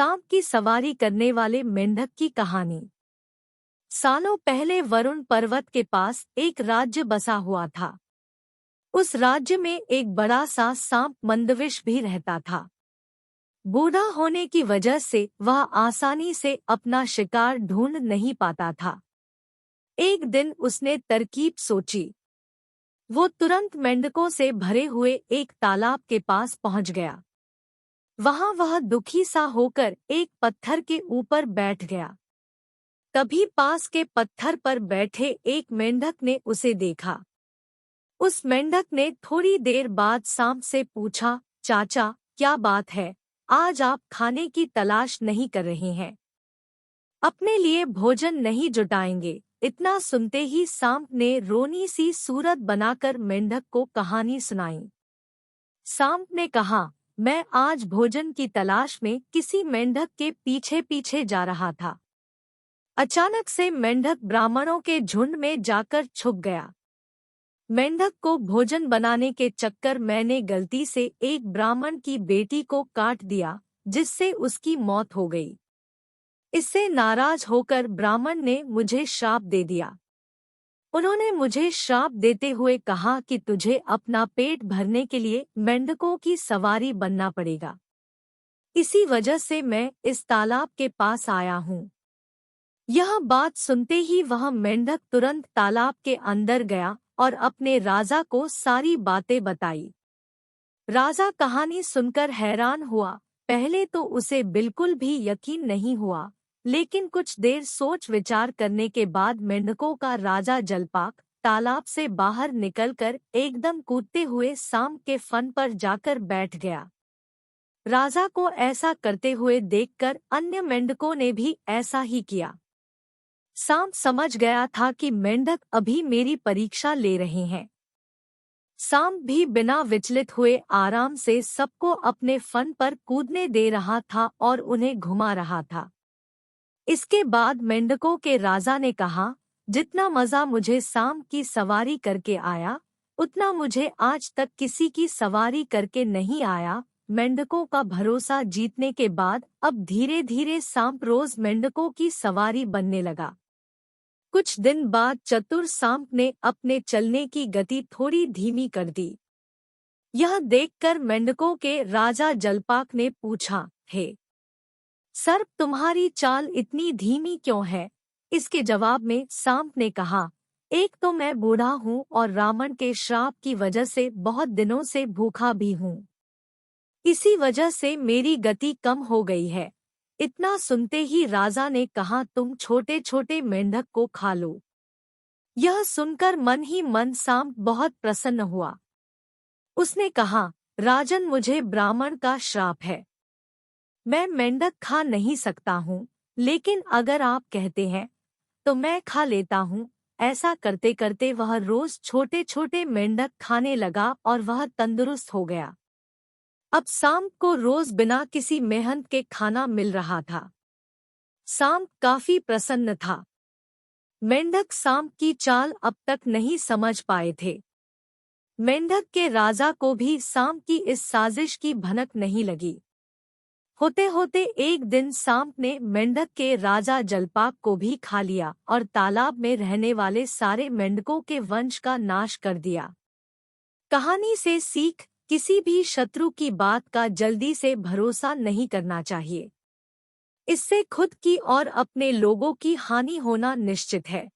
सांप की सवारी करने वाले मेंढक की कहानी। सालों पहले वरुण पर्वत के पास एक राज्य बसा हुआ था। उस राज्य में एक बड़ा सा सांप मंदविष भी रहता था। बूढ़ा होने की वजह से वह आसानी से अपना शिकार ढूंढ नहीं पाता था। एक दिन उसने तरकीब सोची। वो तुरंत मेंढकों से भरे हुए एक तालाब के पास पहुंच गया। वहां वह दुखी सा होकर एक पत्थर के ऊपर बैठ गया। तभी पास के पत्थर पर बैठे एक मेंढक ने उसे देखा। उस मेंढक ने थोड़ी देर बाद सांप से पूछा, चाचा, क्या बात है, आज आप खाने की तलाश नहीं कर रहे हैं? अपने लिए भोजन नहीं जुटाएंगे? इतना सुनते ही सांप ने रोनी सी सूरत बनाकर मेंढक को कहानी सुनाई। सांप ने कहा, मैं आज भोजन की तलाश में किसी मेंढक के पीछे पीछे जा रहा था। अचानक से मेंढक ब्राह्मणों के झुंड में जाकर छुप गया। मेंढक को भोजन बनाने के चक्कर मैंने गलती से एक ब्राह्मण की बेटी को काट दिया, जिससे उसकी मौत हो गई। इससे नाराज होकर ब्राह्मण ने मुझे श्राप दे दिया। उन्होंने मुझे श्राप देते हुए कहा कि तुझे अपना पेट भरने के लिए मेंढकों की सवारी बनना पड़ेगा। इसी वजह से मैं इस तालाब के पास आया हूँ। यह बात सुनते ही वह मेंढक तुरंत तालाब के अंदर गया और अपने राजा को सारी बातें बताई। राजा कहानी सुनकर हैरान हुआ। पहले तो उसे बिल्कुल भी यकीन नहीं हुआ, लेकिन कुछ देर सोच विचार करने के बाद मेंढकों का राजा जलपाक तालाब से बाहर निकलकर एकदम कूदते हुए सांप के फन पर जाकर बैठ गया। राजा को ऐसा करते हुए देखकर अन्य मेंढकों ने भी ऐसा ही किया। सांप समझ गया था कि मेंढक अभी मेरी परीक्षा ले रहे हैं। सांप भी बिना विचलित हुए आराम से सबको अपने फन पर कूदने दे रहा था और उन्हें घुमा रहा था। इसके बाद मेंढकों के राजा ने कहा, जितना मजा मुझे सांप की सवारी करके आया, उतना मुझे आज तक किसी की सवारी करके नहीं आया। मेंढकों का भरोसा जीतने के बाद अब धीरे धीरे सांप रोज मेंढकों की सवारी बनने लगा। कुछ दिन बाद चतुर सांप ने अपने चलने की गति थोड़ी धीमी कर दी। यह देखकर मेंढकों के राजा जलपाक ने पूछा, हे सर्प, तुम्हारी चाल इतनी धीमी क्यों है? इसके जवाब में सांप ने कहा, एक तो मैं बूढ़ा हूँ और रावण के श्राप की वजह से बहुत दिनों से भूखा भी हूँ। इसी वजह से मेरी गति कम हो गई है। इतना सुनते ही राजा ने कहा, तुम छोटे छोटे मेंढक को खा लो। यह सुनकर मन ही मन सांप बहुत प्रसन्न हुआ। उसने कहा, राजन, मुझे ब्राह्मण का श्राप है, मैं मेंढक खा नहीं सकता हूँ, लेकिन अगर आप कहते हैं तो मैं खा लेता हूँ। ऐसा करते करते वह रोज छोटे छोटे मेंढक खाने लगा और वह तंदुरुस्त हो गया। अब सांप को रोज बिना किसी मेहनत के खाना मिल रहा था। सांप काफी प्रसन्न था। मेंढक सांप की चाल अब तक नहीं समझ पाए थे। मेंढक के राजा को भी सांप की इस साजिश की भनक नहीं लगी। होते होते एक दिन सांप ने मेंढक के राजा जलपाक को भी खा लिया और तालाब में रहने वाले सारे मेंढकों के वंश का नाश कर दिया। कहानी से सीख, किसी भी शत्रु की बात का जल्दी से भरोसा नहीं करना चाहिए। इससे खुद की और अपने लोगों की हानि होना निश्चित है।